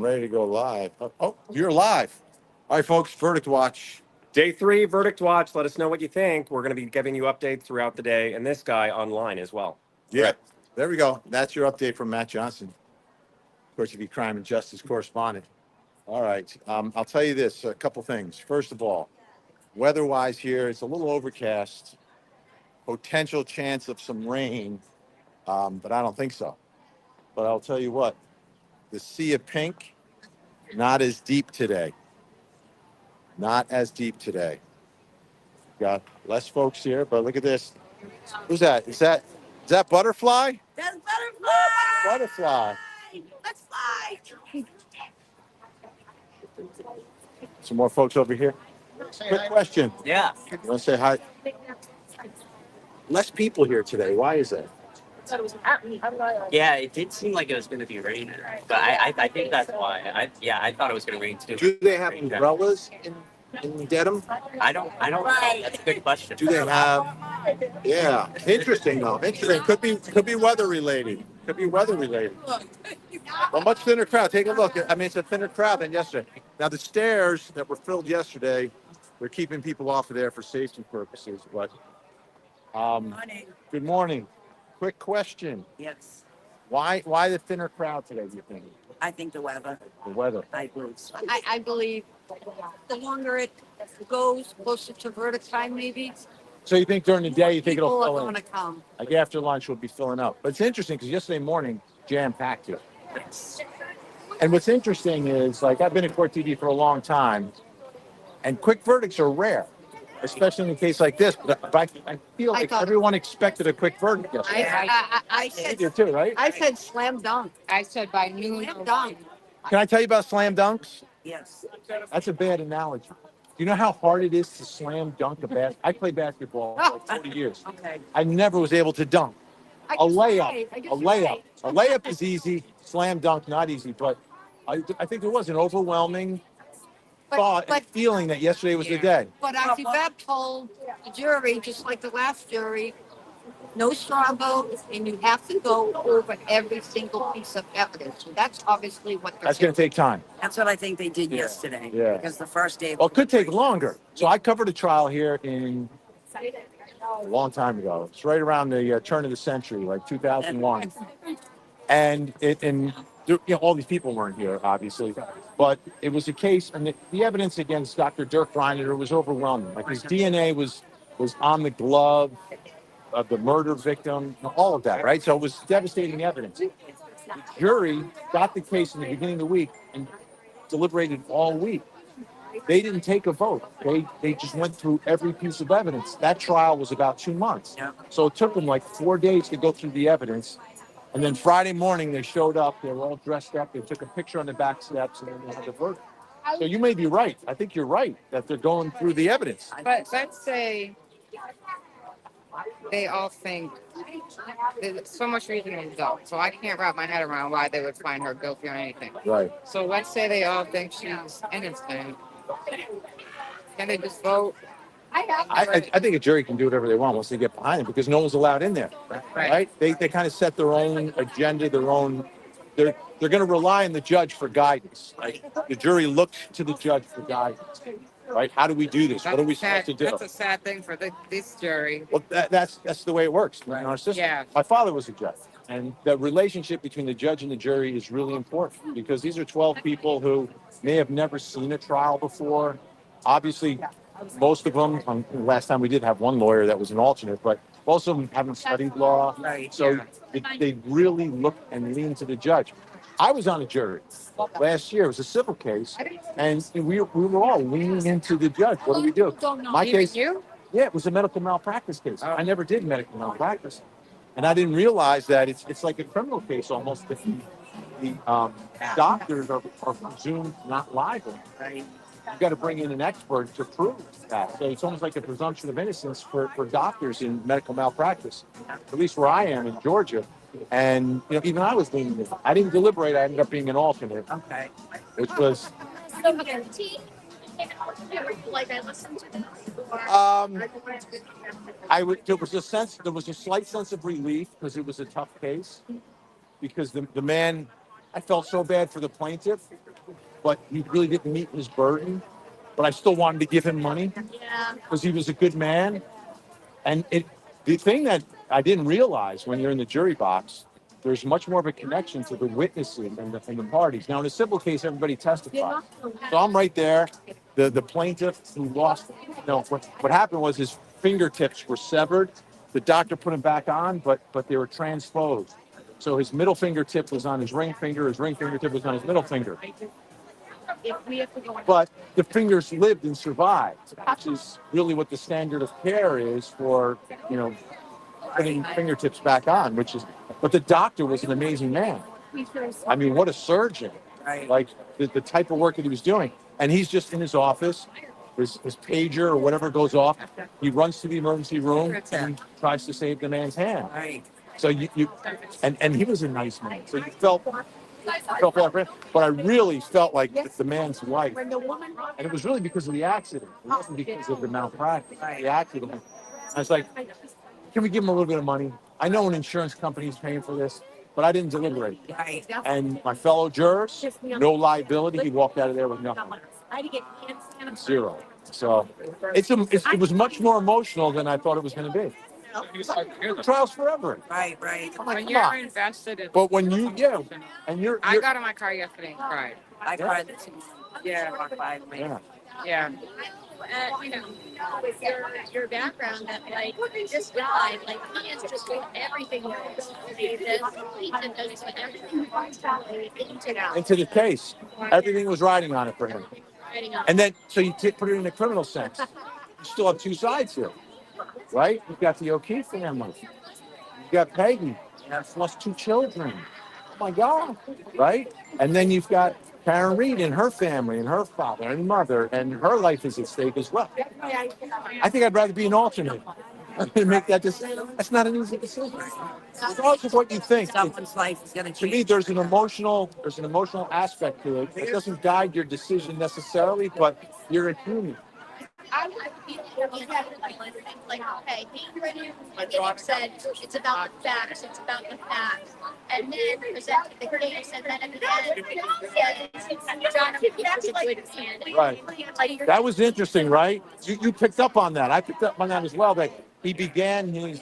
ready to go live. Oh, you're live. All right, folks, Verdict Watch. Day 3, Verdict Watch. Let us know what you think. We're going to be giving you updates throughout the day, and this guy online as well. Yeah, there we go. That's your update from Matt Johnson, of course, the crime and justice correspondent. All right, I'll tell you this, a couple things. First of all, weather-wise here, it's a little overcast, potential chance of some rain, but I don't think so. But I'll tell you what, the sea of pink, not as deep today. Not as deep today. Got less folks here, but look at this. Who's that? Is that Butterfly? That's Butterfly! Butterfly. Let's fly! Some more folks over here. Quick question. Yeah. You want to say hi? Less people here today. Why is that? Yeah, it did seem like it was going to be raining, but I think that's why. I thought it was going to rain too. Do they have umbrellas in Dedham? I don't know. That's a good question. Do they have? Yeah, interesting though. Interesting. Could be weather related. Could be weather related. Well, much thinner crowd. Take a look. I mean, it's a thinner crowd than yesterday. Now the stairs that were filled yesterday, they're keeping people off of there for safety purposes. But good morning. Quick question. Yes, Why the thinner crowd today, do you think? I think the weather. The weather. I believe so. I believe the longer it goes, closer to verdict time, maybe. So you think during the day, you think it'll people fill are in? going to come. Like after lunch, we'll be filling up. But it's interesting because yesterday morning, jam-packed here. And what's interesting is, like, I've been in court TV for a long time, and quick verdicts are rare, especially in a case like this. But I feel like everyone expected a quick verdict yesterday. I You said, do too, right? I said slam dunk. I said by noon. Slam dunk. Can I tell you about slam dunks? Yes. That's a bad analogy. Do you know how hard it is to slam dunk a basket? I played basketball for like 40 years. Okay. I never was able to dunk. I A guess you're layup. right. I guess A you're layup. right. A layup is easy. Slam dunk, not easy. But I think there was an overwhelming thought and feeling that yesterday was the day. But Yvette told the jury, just like the last jury, no straw vote, and you have to go over every single piece of evidence. So that's obviously what they're That's going to take time. That's what I think they did yesterday. Yeah. Because the first day. Well, it could take longer. So I covered a trial here a long time ago. It's right around the turn of the century, like 2001. And all these people weren't here, obviously, but it was a case, and the evidence against Dr. Dirk Reiner was overwhelming. Like his DNA was on the glove of the murder victim, all of that, right? So it was devastating evidence. The jury got the case in the beginning of the week and deliberated all week. They didn't take a vote. They just went through every piece of evidence. That trial was about 2 months. So it took them like 4 days to go through the evidence. And then Friday morning, they showed up. They were all dressed up. They took a picture on the back steps, and then they had the verdict. So you may be right. I think you're right that they're going through the evidence. But let's say they all think there's so much reasoning though. So I can't wrap my head around why they would find her guilty on anything. Right. So let's say they all think she's innocent. Can they just vote? I think a jury can do whatever they want once they get behind it because no one's allowed in there, right? They kind of set their own agenda, their own. They're going to rely on the judge for guidance. Right? The jury looks to the judge for guidance, right? How do we do this? What are we supposed to do? That's a sad thing for this jury. Well, that's the way it works in our system. Yeah. My father was a judge, and the relationship between the judge and the jury is really important because these are 12 people who may have never seen a trial before. Obviously, most of them, last time we did have one lawyer that was an alternate, but most of them haven't studied law. Right. So they really look and lean to the judge. I was on a jury last year. It was a civil case, and we were all leaning into the judge. What do we do? My case, You? yeah, it was a medical malpractice case. Oh. I never did medical malpractice, and I didn't realize that it's like a criminal case almost. That the doctors are presumed not liable. Right. You've got to bring in an expert to prove that. So it's almost like a presumption of innocence for doctors in medical malpractice, at least where I am in Georgia. And even I was leaning in. I didn't deliberate. I ended up being an alternate, Okay. which was there was a slight sense of relief because it was a tough case. Because the man, I felt so bad for the plaintiff but he really didn't meet his burden. But I still wanted to give him money because he was a good man. And the thing that I didn't realize when you're in the jury box, there's much more of a connection to the witnesses and the parties. Now, in a civil case, everybody testifies. So I'm right there. The plaintiff who lost, what happened was his fingertips were severed. The doctor put them back on, but they were transposed. So his middle fingertip was on his ring finger. His ring fingertip was on his middle finger. But the fingers lived and survived, which is really what the standard of care is for, putting fingertips back on, but the doctor was an amazing man. I mean, what a surgeon. Right. Like the type of work that he was doing. And he's just in his office, his pager or whatever goes off. He runs to the emergency room and tries to save the man's hand. Right. So and he was a nice man. So you felt like, but I really felt like the man's wife. And it was really because of the accident. It wasn't because of the malpractice. The accident. I was like, can we give him a little bit of money? I know an insurance company is paying for this, but I didn't deliberate. Right. And my fellow jurors, no liability. He walked out of there with nothing. Zero. So it was much more emotional than I thought it was going to be. Trials forever. Right. Right. I'm like, When come you're on. invested in But when and you're I got in my car yesterday and cried. I cried this. Yeah. yeah. Yeah. With your background that like this guy, like he is just doing everything he does. He does everything Into the case. Everything was riding on it for him. And then, so you put it in a criminal sense. You still have two sides here, right? You've got the O'Keefe family. You've got Peggy. That's lost two children. Oh my God, right? And then you've got Karen Reed and her family and her father and mother, and her life is at stake as well. I think I'd rather be an alternate than make that decision. That's not an easy decision. Regardless of what you think, Someone's life is going to to me, change. there's an emotional aspect to it. It doesn't guide your decision necessarily, but you're a human. I would be like, okay, he said it's about the facts, it's about the facts. And then presented the case, and then at the end, said, John, was a good man. Right. That was interesting, right? You picked up on that. I picked up on that as well. That he began his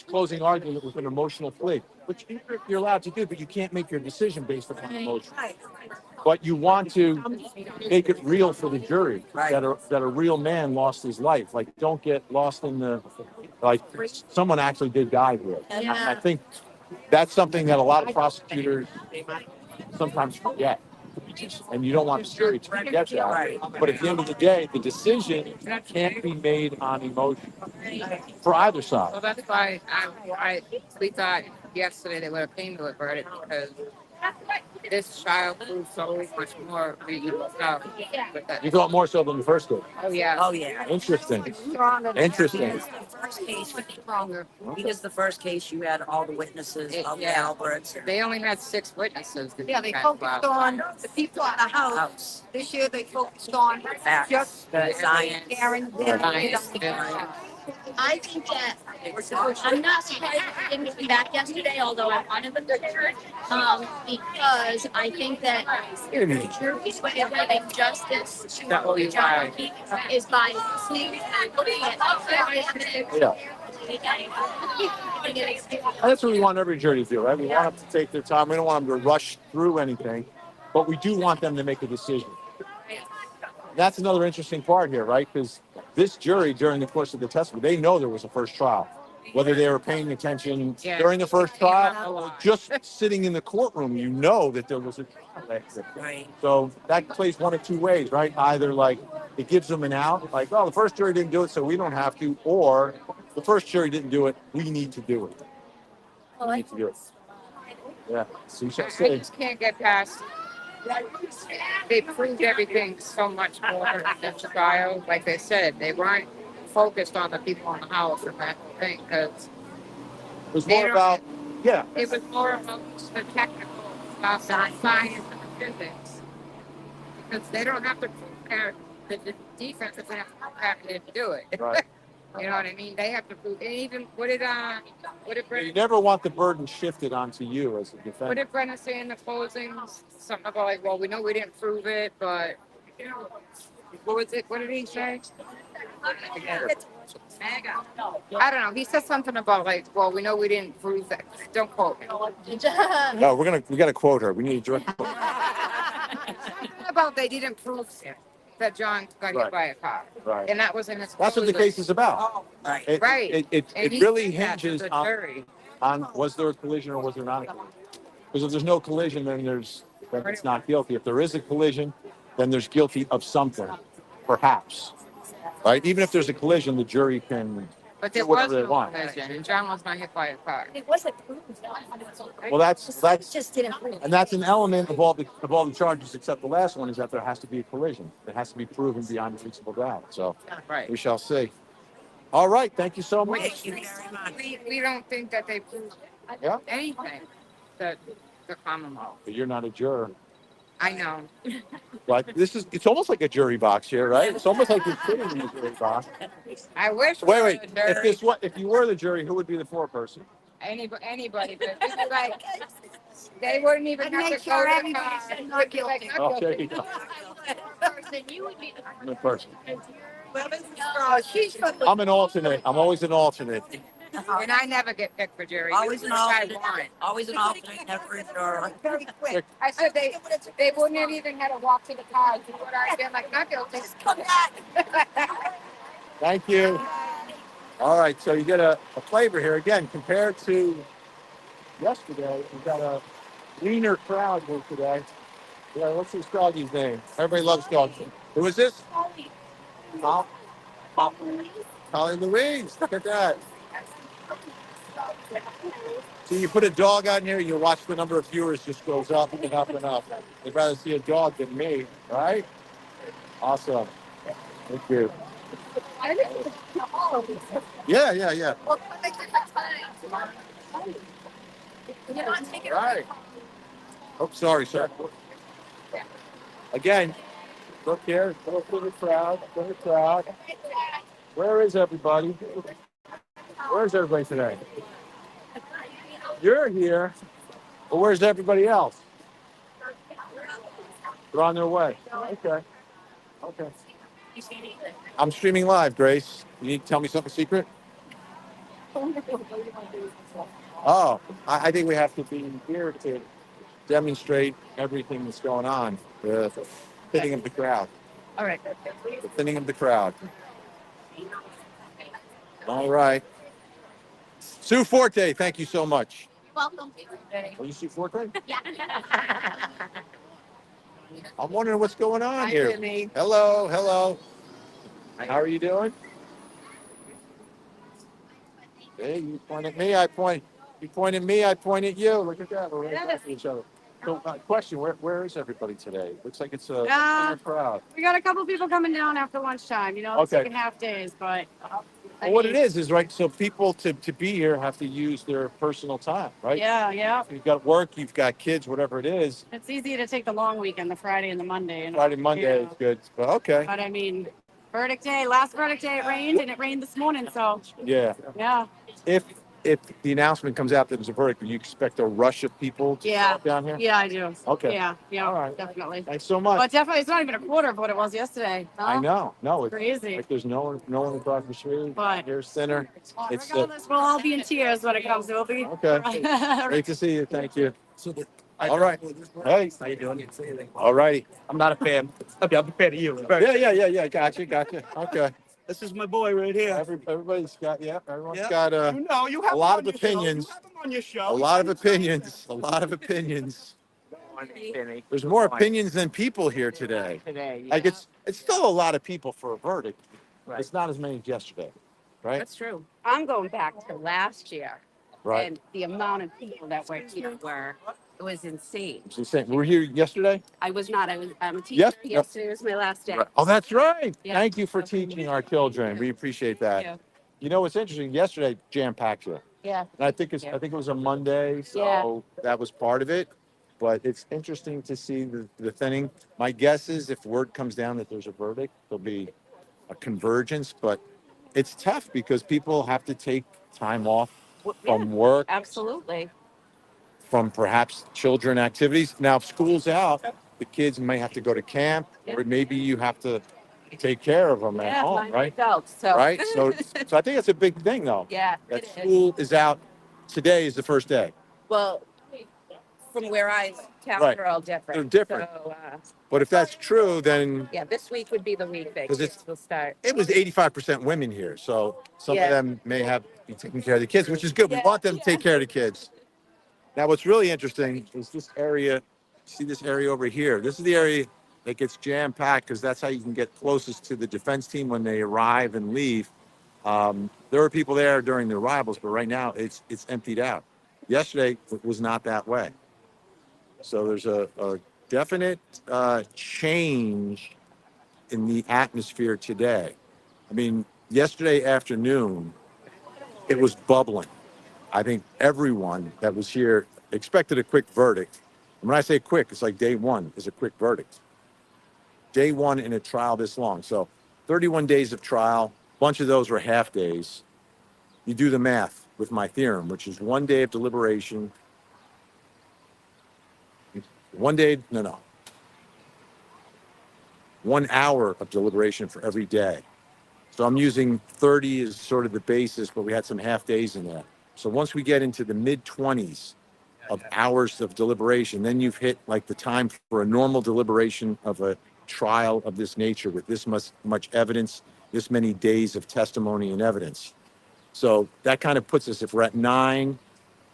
closing argument with an emotional plea, which you're allowed to do, but you can't make your decision based upon emotion. But you want to make it real for the jury that a real man lost his life. Like, don't get lost in someone actually did die here. And I think that's something that a lot of prosecutors sometimes forget. And you don't want the jury to forget that. But at the end of the day, the decision can't be made on emotion for either side. So that's why we thought yesterday they would have came to a verdict because this child proved so much more reasonable stuff. You thought more so than the first case. Oh yeah. Oh yeah. Interesting. Because the first case, because the first case you had all the witnesses, all the Alberts. They only had 6 witnesses. Yeah, they focused on the people in the house. This year they focused on Facts. just Science. Aaron. I think that I'm not surprised he didn't come back yesterday, although I wanted them to, because I think that the jury's way of giving justice to John O'Keefe is by listening and looking at evidence. Yeah. And that's what we want every jury to do, right? We want them to take their time. We don't want them to rush through anything, but we do want them to make a decision. That's another interesting part here, right? Because this jury, during the course of the testimony, they know there was a first trial. Whether they were paying attention during the first trial or just sitting in the courtroom, you know that there was a trial. Right. So that plays one of two ways, right? Either like it gives them an out, like, oh, the first jury didn't do it, so we don't have to, or the first jury didn't do it, we need to do it. We need to do it. Yeah. So you shall I say. just can't get past. They proved everything so much more in this trial. Like they said, they weren't focused on the people in the house and that whole thing because It was more about, it was more about the technical stuff, the science and the physics. Because they don't have to prove the defense if they have to prove they didn't do it. right. You know what I mean? They have to prove. And even what did You Brennan, never want the burden shifted onto you as a what defendant. did Brennan say in the closings? Something about like, well, we know we didn't prove it, but what was it? What did he say? I don't know. He said something about like, well, we know we didn't prove that. Don't quote me. No, we got to quote her. We need a direct quote. Something about they didn't prove that John got hit Right. by a car, Right. and that was in his. That's what the case is about. Right. Right. It And he really said that to hinges the on, jury. was there a collision or was there not a collision? Because if there's no collision, then it's not guilty. If there is a collision, then there's guilty of something, perhaps. Right? Even if there's a collision, the jury can But do there was whatever they no want. collision, and John was not hit by a car. It wasn't proved. Well, that's Just didn't prove. and that's an element of all the charges, except the last one is that there has to be a collision. It has to be proven beyond a reasonable doubt. So Right. we shall see. All right. Thank you so much. Thank you very much. We don't think that they proved Yeah. anything. The Commonwealth. But you're not a juror. I know. Like it's almost like a jury box here, right? It's almost like you're sitting in the jury box. I wish. Wait. the jury- If you were the jury, who would be the foreperson? Anybody, but this is like they wouldn't even I'd have make to sure go to the everybody car. said not They'd be like, guilty. not Oh, there you guilty. go. Person, you would be I'm the person. Oh, she's from the. I'm an alternate. I'm always an alternate. And I never get picked for jury. Always This an is what I alternate. want. Always an alternate, never a juror. Very quick. I said they wouldn't have even had to walk to the car. You would have been like, not guilty. Come back. Thank you. All right, so you get a flavor here again compared to yesterday. We got a leaner crowd here today. Yeah, what's this doggy's name? Everybody loves dogs. Who is this? Holly Louise. Look at that. So you put a dog on here, you watch the number of viewers just goes up and up and up. They'd rather see a dog than me, right? Awesome. Thank you. Yeah. Right. Oh, sorry, sir. Again, look here. Go to the crowd. Where is everybody? Where's everybody today? You're here, but where's everybody else? They're on their way. Okay. I'm streaming live, Grace. You need to tell me something secret? Oh, I think we have to be here to demonstrate everything that's going on. The thinning of the crowd. All right. The thinning of the crowd. All right. Sue Forte, thank you so much. welcome. Are you Sue Forte? Yeah. I'm wondering what's going on Hi, here. Vinnie. Hello. How are you doing? Hey, you point at me, I point. You point at me, I point at you. Look at that. We're right back to each other. So, question: Where is everybody today? Looks like it's a thinner crowd. We got a couple people coming down after lunchtime, it's Okay. taking half days, but Well, what it is right. So people to be here have to use their personal time, right? yeah. You've got work, you've got kids, whatever it is. It's easy to take the long weekend, the Friday and the Monday. Friday, Monday Yeah. is good, but okay. But I mean, last verdict day it rained, and it rained this morning, so Yeah. yeah. If the announcement comes out that there's a verdict, do you expect a rush of people to Yeah. come down here? Yeah, I do. Okay. Yeah, All right. definitely. Thanks so much. But definitely, it's not even a quarter of what it was yesterday. Huh? I know. No, it's Crazy. like there's no one across the street. But Here's thinner. It's regardless, we'll all be in tears when it comes. We'll be okay. Great to see you. Thank you. All right. Hey. How you doing? All righty. I'm not a fan. I'm a fan of you. Yeah. Gotcha. Okay. This is my boy right here. Everybody's got. Yeah. Everyone's Yeah. got You have a him lot on of your show. opinions. You have him on your show. a lot of opinions. There's more opinions than people here today. Like it's still a lot of people for a verdict. Right. It's not as many as yesterday, right? That's true. I'm going back to last year, Right. and the amount of people that were here it was insane. It's the same. We were here yesterday. I'm a teacher. Yes. Yesterday was my last day. Oh, that's right. Yeah. Thank you for teaching our children. We appreciate that. Yeah. You know what's interesting? Yesterday, jam packed here, Yeah. and I think it was a Monday, so that was part of it. But it's interesting to see the thinning. My guess is if word comes down that there's a verdict, there'll be a convergence. But it's tough because people have to take time off from work, Absolutely. from perhaps children activities. Now, if school's out, the kids may have to go to camp, or maybe you have to take care of them at home, right? Adults, so. Right. So I think that's a big thing, though. Yeah, That it is. school is out. Today is the first day. Well, from where towns Right. are all different. They're different. So, But if that's true, then yeah, this week would be the week that 'Cause kids will start. it was 85% women here. So some of Yeah. them may have be taking care of the kids, which is good. We Yeah, want them to take care of the kids. Now, what's really interesting is this area. See this area over here? This is the area that gets jam packed because that's how you can get closest to the defense team when they arrive and leave. There were people there during the arrivals, but right now it's emptied out. Yesterday it was not that way. So there's a definite change in the atmosphere today. I mean, yesterday afternoon, it was bubbling. I think everyone that was here expected a quick verdict. And when I say quick, it's like day one is a quick verdict. Day one in a trial this long. So 31 days of trial, a bunch of those were half days. You do the math with my theorem, which is 1 day of deliberation. 1 day, no. 1 hour of deliberation for every day. So I'm using 30 as sort of the basis, but we had some half days in there. So once we get into the mid 20s of hours of deliberation, then you've hit like the time for a normal deliberation of a trial of this nature with this much evidence, this many days of testimony and evidence. So that kind of puts us, if we're at 9,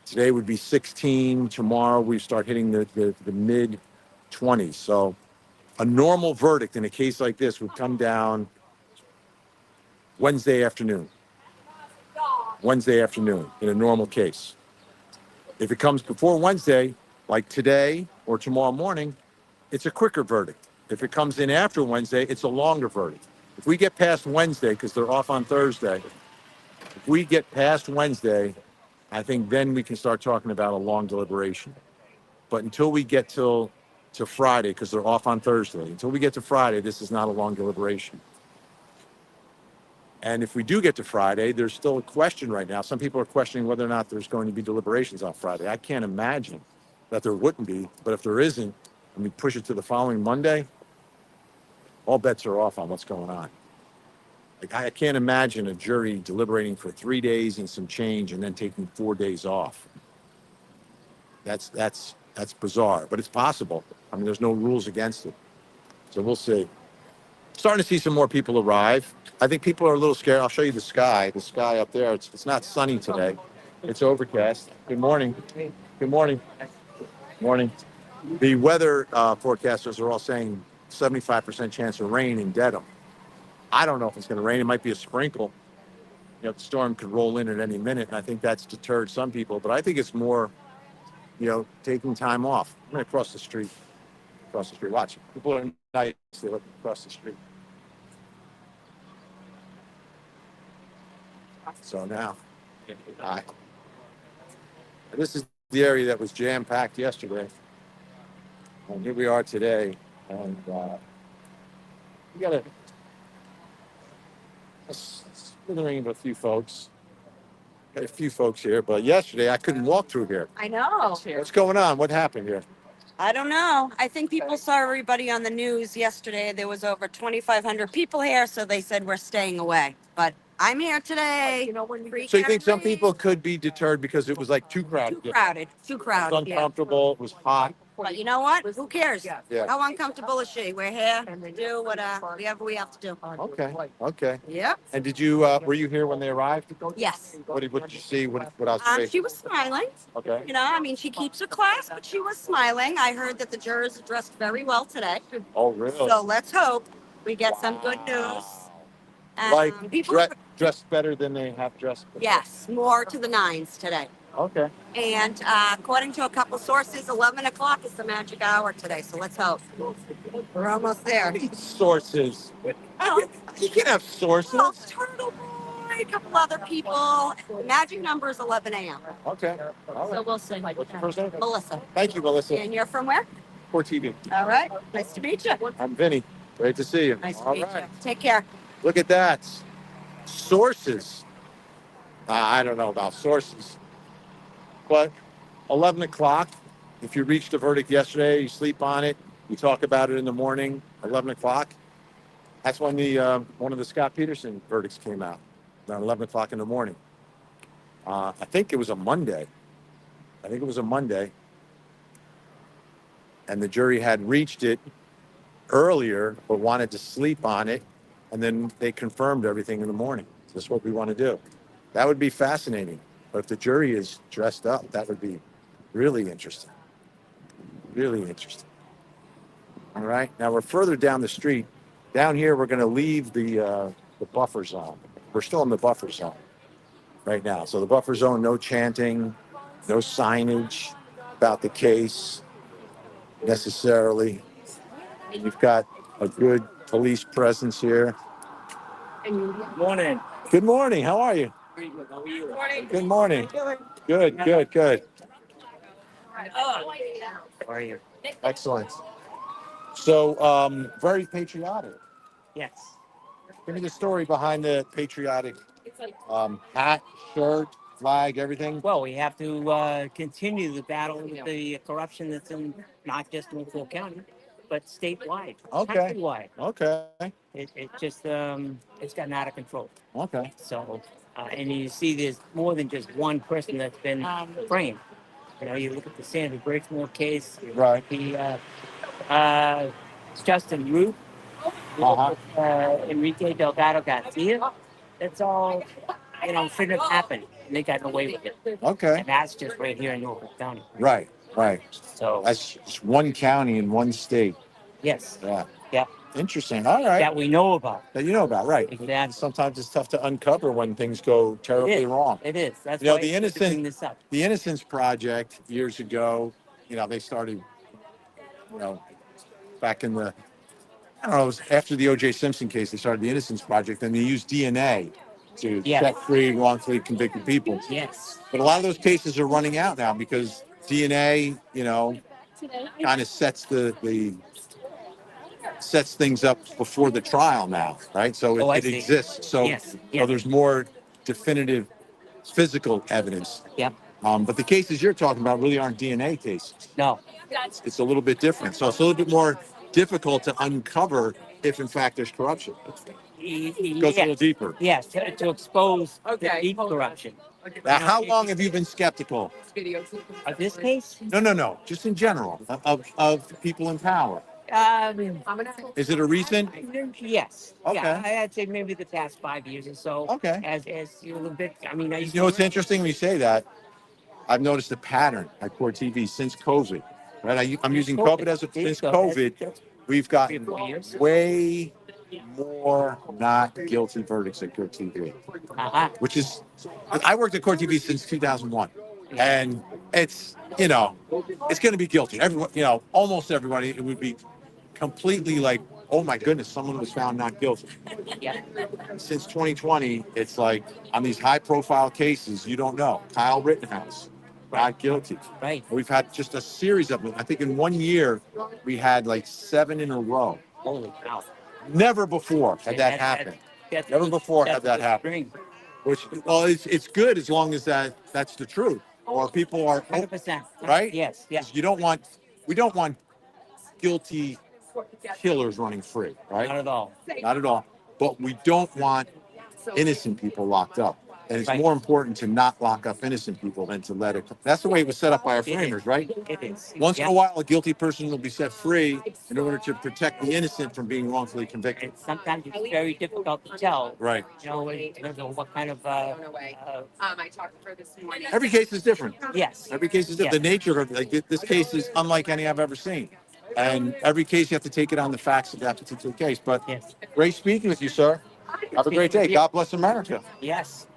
today would be 16, tomorrow we start hitting the mid 20s. So a normal verdict in a case like this would come down Wednesday afternoon in a normal case. If it comes before Wednesday, like today or tomorrow morning, it's a quicker verdict. If it comes in after Wednesday, it's a longer verdict. If we get past Wednesday, because they're off on Thursday, if we get past Wednesday, I think then we can start talking about a long deliberation. But until we get to Friday, because they're off on Thursday, until we get to Friday, this is not a long deliberation. And if we do get to Friday, there's still a question right now. Some people are questioning whether or not there's going to be deliberations on Friday. I can't imagine that there wouldn't be, but if there isn't, and we push it to the following Monday, all bets are off on what's going on. Like, I can't imagine a jury deliberating for 3 days and some change and then taking 4 days off. That's bizarre, but it's possible. I mean, there's no rules against it. So we'll see. Starting to see some more people arrive. I think people are a little scared. I'll show you the sky. The sky up there. It's not sunny today. It's overcast. Good morning. Good morning. Morning. The weather forecasters are all saying 75% chance of rain in Dedham. I don't know if it's going to rain. It might be a sprinkle. You know, the storm could roll in at any minute, and I think that's deterred some people. But I think it's more, taking time off. I'm going to cross the street. Watch. People are nice. They look across the street. So now, hi. This is the area that was jam-packed yesterday. And here we are today. And we got a slithering of a few folks. Got a few folks here, but yesterday I couldn't walk through here. I know. What's going on? What happened here? I don't know. I think people saw everybody on the news yesterday. There was over 2,500 people here, so they said we're staying away. But I'm here today. So you think some people could be deterred because it was like too crowded? Too crowded. It was Yeah. uncomfortable. It was hot. But you know what? Who cares? Yeah. How uncomfortable is she? We're here to do whatever we have to do. Okay. Yep. And did you were you here when they arrived? Yes. What did you see? What else? She was smiling. Okay. She keeps her class, but she was smiling. I heard that the jurors are dressed very well today. Oh, really? So let's hope we get some good news. Like dressed better than they have dressed before. Yes, more to the 9s today. Okay. And according to a couple sources, 11 o'clock is the magic hour today. So let's hope. We're almost there. Sources. Oh, You can have sources. well, Turtle Boy, a couple other people. The magic number is 11 a.m. Okay. All So right. we'll see. What's your first name? Melissa. Thank you, Melissa. And you're from where? For TV. All right. Nice to meet you. I'm Vinnie. Great to see you. Nice to All meet right. you. Take care. Look at that. Sources. I don't know about sources, but 11 o'clock. If you reached a verdict yesterday, you sleep on it. You talk about it in the morning. 11 o'clock. That's when the one of the Scott Peterson verdicts came out. Around 11 o'clock in the morning. I think it was a Monday. And the jury had reached it earlier, but wanted to sleep on it, and then they confirmed everything in the morning. That's what we want to do. That would be fascinating. But if the jury is dressed up, that would be really interesting. Really interesting. All right. Now we're further down the street. Down here, we're going to leave the buffer zone. We're still in the buffer zone right now. So the buffer zone, no chanting, no signage about the case necessarily. You've got a good police presence here. Morning. Good morning. How are you? How are you? Good morning. Good, good, good. How are you? Excellent. So, very patriotic. Yes. Give me the story behind the patriotic hat, shirt, flag, everything. Well, we have to continue the battle with the corruption that's in not just in Full County, but statewide, Okay. countrywide. Okay. It just it's gotten out of control. Okay. So, and you see, there's more than just one person that's been framed. You know, you look at the Sandy Bridgemore case. Right. The Justin Root, Enrique Delgado Garcia. That's all, you know, shouldn't have happened. And they got away with it. Okay. And that's just right here in Norfolk County. Right. Right. So That's just one county in one state. yes. Yeah. Yeah. Interesting. All right. That we know about. That you know about, right? Exactly. Sometimes it's tough to uncover when things go terribly wrong. It is. That's You know, why the it's good to bring innocent, this up. the Innocence Project years ago. You know, they started. You know, back in the, I don't know, it was after the O.J. Simpson case, they started the Innocence Project, and they used DNA to set free wrongfully convicted people. Yes. But a lot of those cases are running out now because DNA, you know, kind of sets sets things up before the trial now, right? So Oh, I it see. exists. So, Yes. so there's more definitive physical evidence. Yep. But the cases you're talking about really aren't DNA cases. No. It's a little bit different. So it's a little bit more difficult to uncover if, in fact, there's corruption. It goes a little deeper. Yes, to expose the deep corruption. Now, how long have you been skeptical? Of this case? No. Just in general of people in power. Is it a recent? Yes. Okay. Yeah, I'd say maybe the past 5 years or so. Okay. As you're a little bit. I mean, You know, it's interesting when you say that. I've noticed a pattern at Court TV since COVID. Right, I'm using COVID as since COVID. We've gotten way more not guilty verdicts at Court TV, which is, I worked at Court TV since 2001, and it's, you know, it's going to be guilty. Everyone, you know, almost everybody, it would be completely like, oh my goodness, someone was found not guilty. Yeah. Since 2020, it's like on these high-profile cases, you don't know. Kyle Rittenhouse, not guilty. Right. We've had just a series of them. I think in 1 year, we had like 7 in a row. Holy cow. Never before had that happened. Never before had that happened. Which, well, it's good as long as that's the truth. Or people are 100%. right. Yes. Yes. We don't want guilty killers running free, right? Not at all. Not at all. But we don't want innocent people locked up. And it's more important to not lock up innocent people than to let it. That's the way it was set up by our framers, right? It is. Once in a while, a guilty person will be set free in order to protect the innocent from being wrongfully convicted. And sometimes it's very difficult to tell. Right. You know, in terms of what kind of. I talked to her this morning. Every case is different. Yes. Every case is different. The nature of like this case is unlike any I've ever seen. And every case you have to take it on the facts of that particular case. But great speaking with you, sir. Have a great day. God bless America. Yes.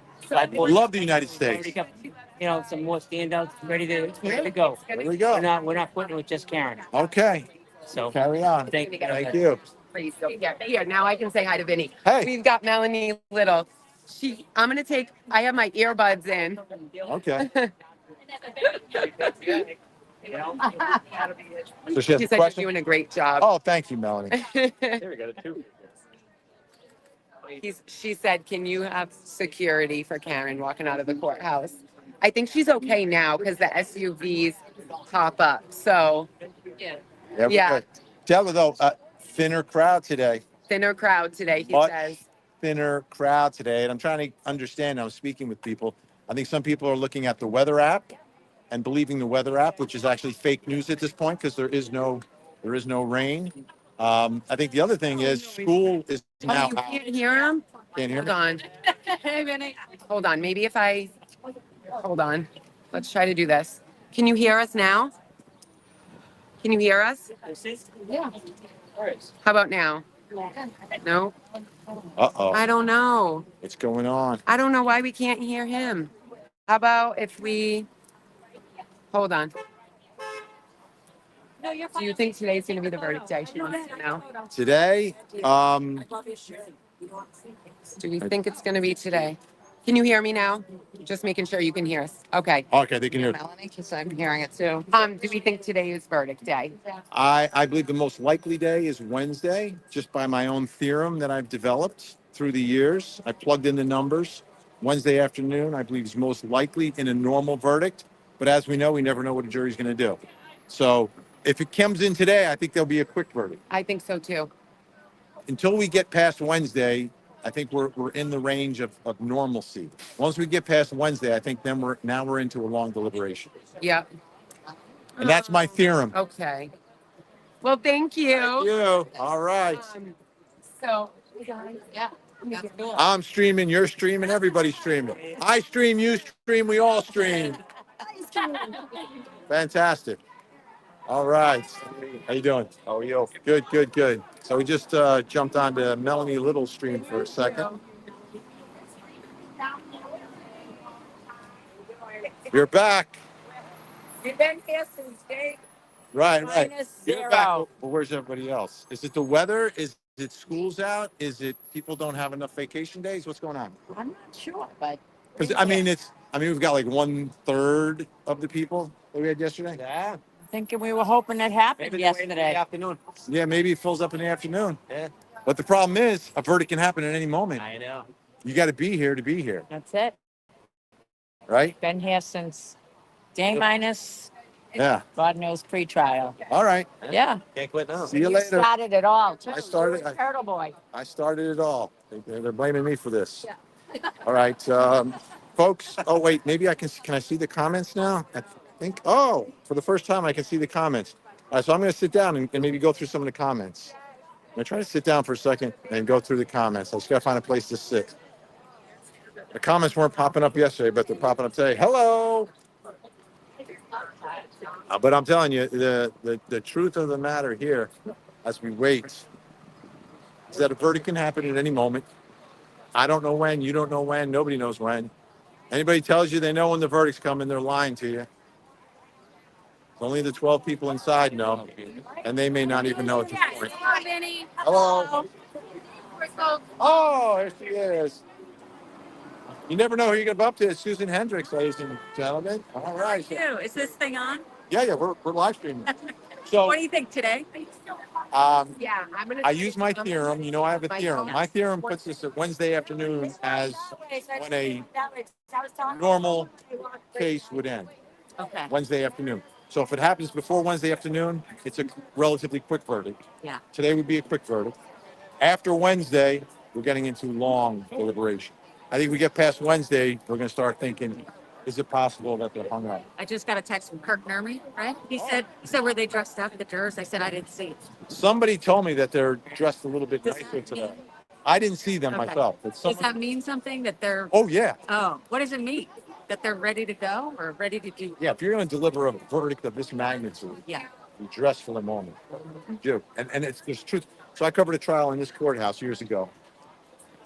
We love the United States. You know, some more standouts ready to go. There we go. We're not putting it with just Karen. Okay. So carry on. Thank you. Please don't get here. Now I can say hi to Vinnie. Hey. We've got Melanie Little. I have my earbuds in. Okay. So she has She a said question? you're doing a great job. Oh, thank you, Melanie. There we go. Two. She said, "Can you have security for Karen walking out of the courthouse?" I think she's okay now because the SUVs pop up. So Yeah, yeah, good. Tell her though, thinner crowd today. thinner crowd today. He Much says. thinner crowd today. And I'm trying to understand. I'm speaking with people. I think some people are looking at the weather app and believing the weather app, which is actually fake news at this point because there is no rain. I think the other thing is school is Oh, now you out. can't hear him? Can't hear Hold me? on. Hey, Vinnie. Hold on. Maybe if I hold on. Let's try to do this. Can you hear us now? Can you hear us? Yeah. How about now? No? Uh-oh. I don't know. What's going on? I don't know why we can't hear him. How about if we hold on? Do you think today's going to be the verdict day? She wants to know. Today, Do we think it's going to be today? Can you hear me now? Just making sure you can hear us. Okay. okay, they can hear. Melanie, because I'm hearing it too. Do we think today is verdict day? I believe the most likely day is Wednesday, just by my own theorem that I've developed through the years. I plugged in the numbers. Wednesday afternoon, I believe, is most likely in a normal verdict. But as we know, we never know what a jury's going to do. So if it comes in today, I think there'll be a quick verdict. I think so too. Until we get past Wednesday, I think we're in the range of normalcy. Once we get past Wednesday, I think then we're into a long deliberation. Yeah. And that's my theorem. Okay. Well, thank you. You. All right. So, Yeah. That's cool. I'm streaming, you're streaming, everybody's streaming. I stream, you stream, we all stream. Fantastic. All right. How you doing? How are you? Good, good, good. So we just jumped onto Melanie Little's stream for a second. You're back. You've been here since day Right. minus You're back. zero. Well, where's everybody else? Is it the weather? Is it school's out? Is it people don't have enough vacation days? What's going on? I'm not sure, but. Because we've got like 1/3 of the people that we had yesterday. Yeah. Thinking we were hoping it happened Maybe they're waiting in the yesterday. afternoon. Yeah, maybe it fills up in the afternoon. Yeah. But the problem is, a verdict can happen at any moment. I know. You got to be here to be here, That's it. right? Been here since day minus, Yeah. God knows, pre-trial. All right. Yeah. Can't quit now. See you later. Started it all, too. I started- You were Turtle Boy. I started it all. They're blaming me for this. All right, folks. Oh wait, maybe I can I see the comments now? I think. Oh, for the first time, I can see the comments. All right, so I'm going to sit down and maybe go through some of the comments. I'm going to try to sit down for a second and go through the comments. I just got to find a place to sit. The comments weren't popping up yesterday, but they're popping up today. Hello. But I'm telling you, the truth of the matter here, as we wait, is that a verdict can happen at any moment. I don't know when. You don't know when. Nobody knows when. Anybody tells you they know when the verdict's coming, they're lying to you. Only the 12 people inside know, and they may not even know at this point. Hello, Vinnie. Hello. Oh, here she is. You never know who you're going to bump to. It's Susan Hendricks, ladies and gentlemen. All right. Is this thing on? Yeah, we're live streaming. So, What do you think today? yeah, I'm going I use my theorem. You know, I have a theorem. My theorem puts us at Wednesday afternoon as when a normal case would end. Okay. Wednesday afternoon. So if it happens before Wednesday afternoon, it's a relatively quick verdict. Yeah. Today would be a quick verdict. After Wednesday, we're getting into long deliberation. I think we get past Wednesday, we're going to start thinking, is it possible that they're hung up? I just got a text from Kirk Nermy, right? He said, were they dressed up, the jurors? I said, I didn't see it. Somebody told me that they're dressed a little bit nicer today. I didn't see them Okay. myself. But Does that mean something that they're, oh, yeah. what does it mean? That they're ready to go or ready to do? Yeah, if you're going to deliver a verdict of this magnitude, Yeah. you dress for the moment. You do. And there's truth. So I covered a trial in this courthouse years ago.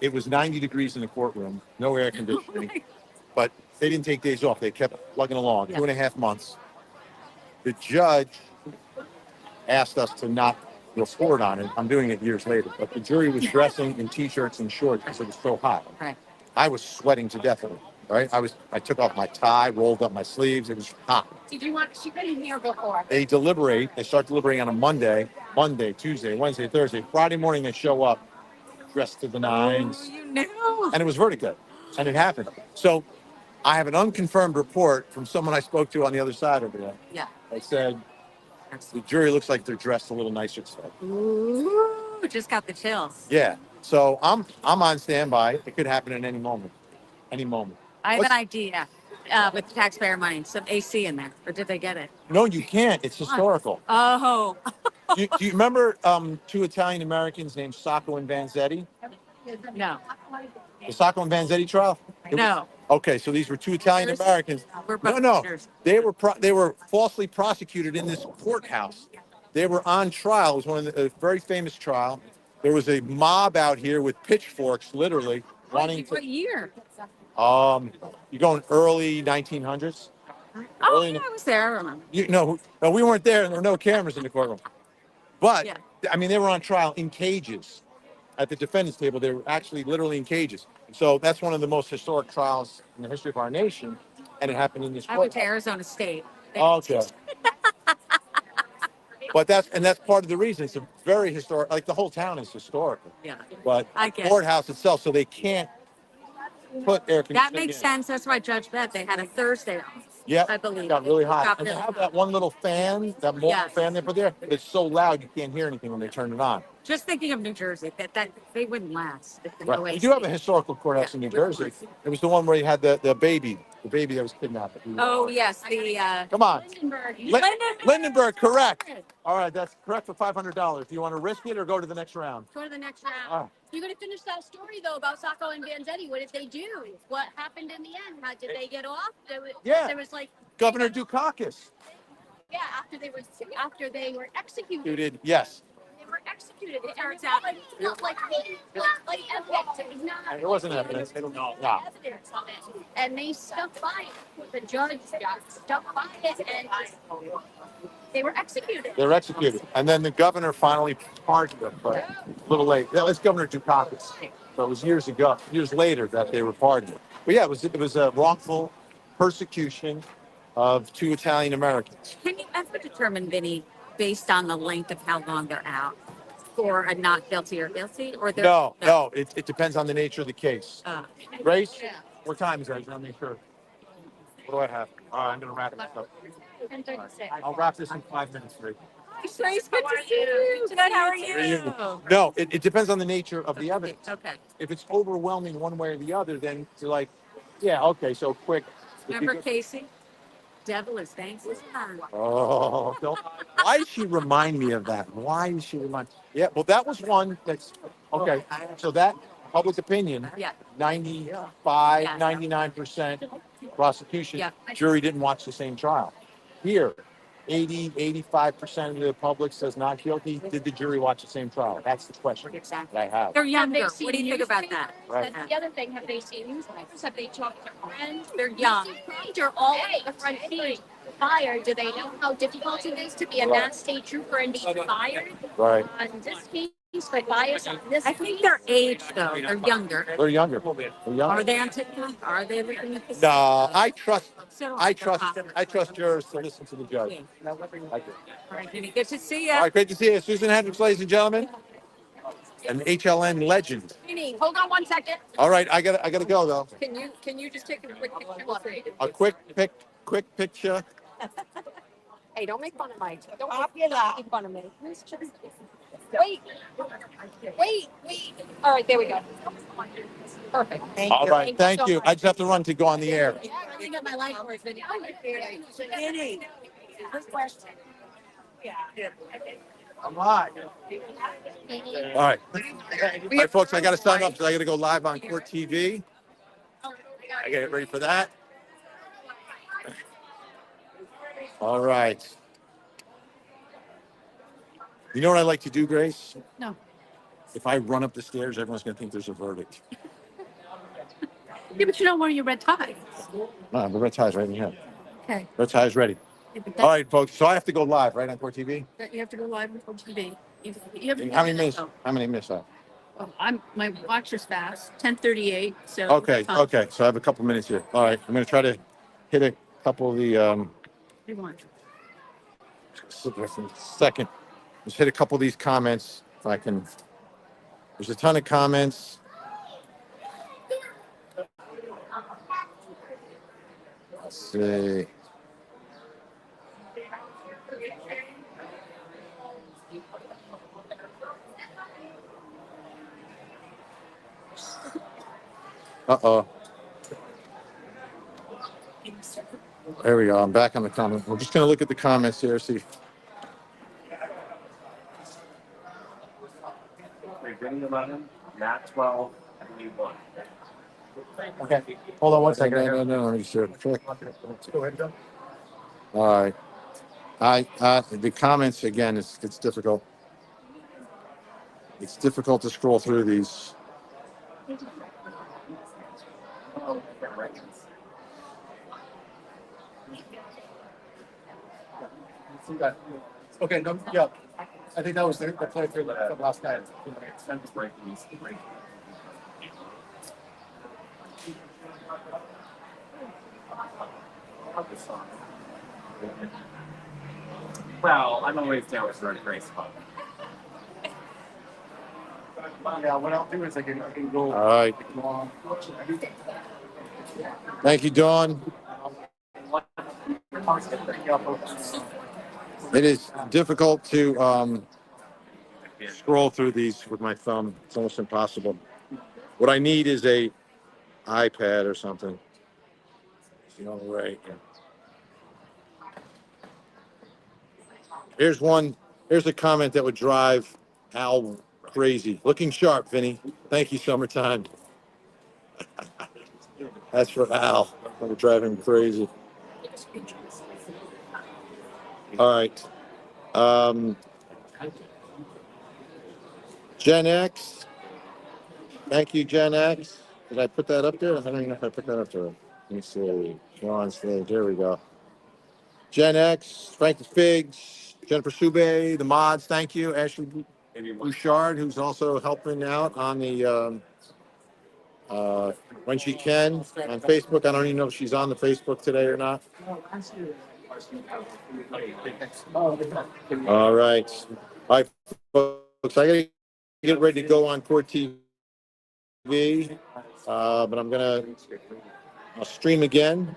It was 90 degrees in the courtroom, no air conditioning, but they didn't take days off. They kept plugging along, 2.5 months. The judge asked us to not report on it. I'm doing it years later, but the jury was dressing in t-shirts and shorts because it was so hot. Right. I was sweating to death of it, right? I took off my tie, rolled up my sleeves. It was hot. Did you want, she couldn't hear before. They deliberate. They start deliberating on a Monday, Tuesday, Wednesday, Thursday. Friday morning, they show up dressed to the Oh, nines, you knew. and it was verdict day, and it happened. So I have an unconfirmed report from someone I spoke to on the other side of it. Yeah. They said the jury looks like they're dressed a little nicer today. Ooh, just got the chills. Yeah. So I'm on standby. It could happen at any moment. Any moment. I have What's- an idea with the taxpayer money, some AC in there, or did they get it? No, you can't. It's historical. Oh, Do you remember two Italian Americans named Sacco and Vanzetti? no, The Sacco and Vanzetti trial? It was- no. Okay, so these were two Italian Americans. We're No, both no, Jersey. they were falsely prosecuted in this courthouse. They were on trial. It was one of a very famous trial. There was a mob out here with pitchforks, literally wanting What to. year? You're going early 1900s. Oh, Early, yeah, I was there. I remember. no, we weren't there. There were no cameras in the courtroom. But Yeah. I mean, they were on trial in cages. At the defendant's table, they were actually literally in cages. So that's one of the most historic trials in the history of our nation, and it happened in this I went to court. Arizona State. Okay. But that's part of the reason. It's a very historic. Like the whole town is historical. Yeah, But I the get it. courthouse itself, so they can't put air conditioning. That makes in. sense. That's why Judge bet they had a Thursday off. Yeah, I believe. got really It hot. got And they really have hot. that one little fan, that mobile Yes. fan they put there. But it's so loud you can't hear anything when they turn it on. Just thinking of New Jersey, that they wouldn't last. If Right. no We AC. do have a historical courthouse in New Jersey. It was the one where you had the baby that was kidnapped. Oh yes, the Come on. Lindenberg. Lindenberg, correct. All right, that's correct for $500. Do you want to risk it or go to the next round? Go to the next round. Ah. You're going to finish that story, though, about Sacco and Vanzetti. What did they do? What happened in the end? How did they get off? Yeah. There was like, Governor Dukakis. yeah, after they were executed. You did, yes. They were executed. It turns out like evidence. It was not. It wasn't evidence. They don't know. Yeah. Evidence of it. And they stuck by it. The judge stuck by it, and they were executed. They're executed. And then the governor finally pardoned them, but a little late. That was Governor Dukakis. So it was years later that they were pardoned. But yeah, it was a wrongful persecution of two Italian Americans. Can you ever determine, Vinny, based on the length of how long they're out, for a not guilty or guilty, or they're No. It depends on the nature of the case. Grace, Yeah. what time is it? I just want to make sure. What do I have? All right, I'm going to wrap this up. 10:36. I'll wrap this in 5 minutes, Grace. Grace, good to see you. Good, how are you? No, it depends on the nature of the evidence. Okay. If it's overwhelming one way or the other, then you're like, yeah, okay, so quick. Remember Casey? Devil is thankful. Oh, why does she remind me of that? Why does she remind? Yeah, well, that was one that's okay. So that public opinion, Yeah. 95, Yeah. 99% prosecution. Yeah. Jury didn't watch the same trial. Here, 85% of the public says not guilty. Did the jury watch the same trial? That's the question Exactly. that I have. They're Have younger. they What seen do you think about that? Right. That's the other thing. Have they seen newspapers? Have they talked to friends? They're young. They're all at the front seat. Fired. Do they know how difficult it is to be a Mass State trooper and be fired Right. on this case, but bias on this I case? think their age, though, they're younger. They're younger. They're younger. Are they on TikTok? Are they looking at this? No, I trust So, jurors to listen to the judge. Yeah. I do. All right, Vinny, good to see All you. right, great to see you. Susan Hendricks, ladies and gentlemen. An HLN legend. Vinnie, hold on 1 second. All right, I gotta go though. Can you just take a quick picture? A quick picture. Hey, don't make fun of Mike. Don't make fun of me. Wait. All right, there we go. Perfect. All right, thank you. I just have to run to go on the air. Yeah, I really got my life worth video. Vinny. I'm live. All right. All right, folks, I gotta sign up because I gotta go live on Court TV. I gotta get ready for that. All right. You know what I like to do, Grace? No. If I run up the stairs, everyone's gonna think there's a verdict. Yeah, but you don't wear your red tie. No, the red tie's right in here. Okay. Red tie's ready. Yeah, but All right, folks. So I have to go live, right, on Court TV? You have to go live on TV. You have How many minutes? How many minutes? My watch is fast. 10:38. So. Okay. Okay. So I have a couple minutes here. All right. I'm gonna try to hit a couple of the You want. second. Just hit a couple of these comments if I can There's a ton of comments. Let's see. Uh-oh. There we go. I'm back on the comment. We're just going to look at the comments here, see. Vinnie 11, Matt 12, and me 1. Okay. Hold on one second. No. Let me just check. Go ahead, John. All right. The comments, again, it's difficult. It's difficult to scroll through these. Okay, no, yeah. I think that was the play for the last night. Well, I'm always down with a great spot. Yeah, what I'll do is I can go. All right. Thank you, Dawn. It is difficult to scroll through these with my thumb. It's almost impossible. What I need is a iPad or something. Right. Here's one. Here's a comment that would drive Al crazy. Looking sharp, Vinny. Thank you, summertime. That's for Al. That would drive him crazy. All right. Gen X. Thank you, Gen X. Did I put that up there? I don't even know if I put that up there. Let me see. Sean Slade. There we go. Gen X, Frank the Figs, Jennifer Sube, the mods. Thank you. Ashley Bouchard, who's also helping out on the when she can on Facebook. I don't even know if she's on the Facebook today or not. All right. All right, folks. I gotta get ready to go on Court TV. But I'll stream again.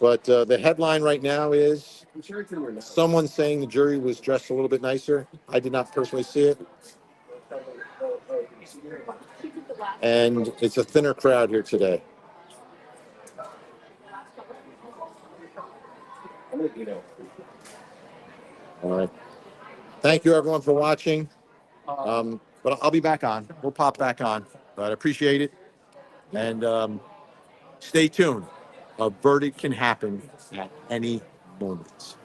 But the headline right now is someone saying the jury was dressed a little bit nicer. I did not personally see it. And it's a thinner crowd here today. All right. Thank you, everyone, for watching. But I'll be back on. We'll pop back on. But I appreciate it. And stay tuned. A verdict can happen at any moment.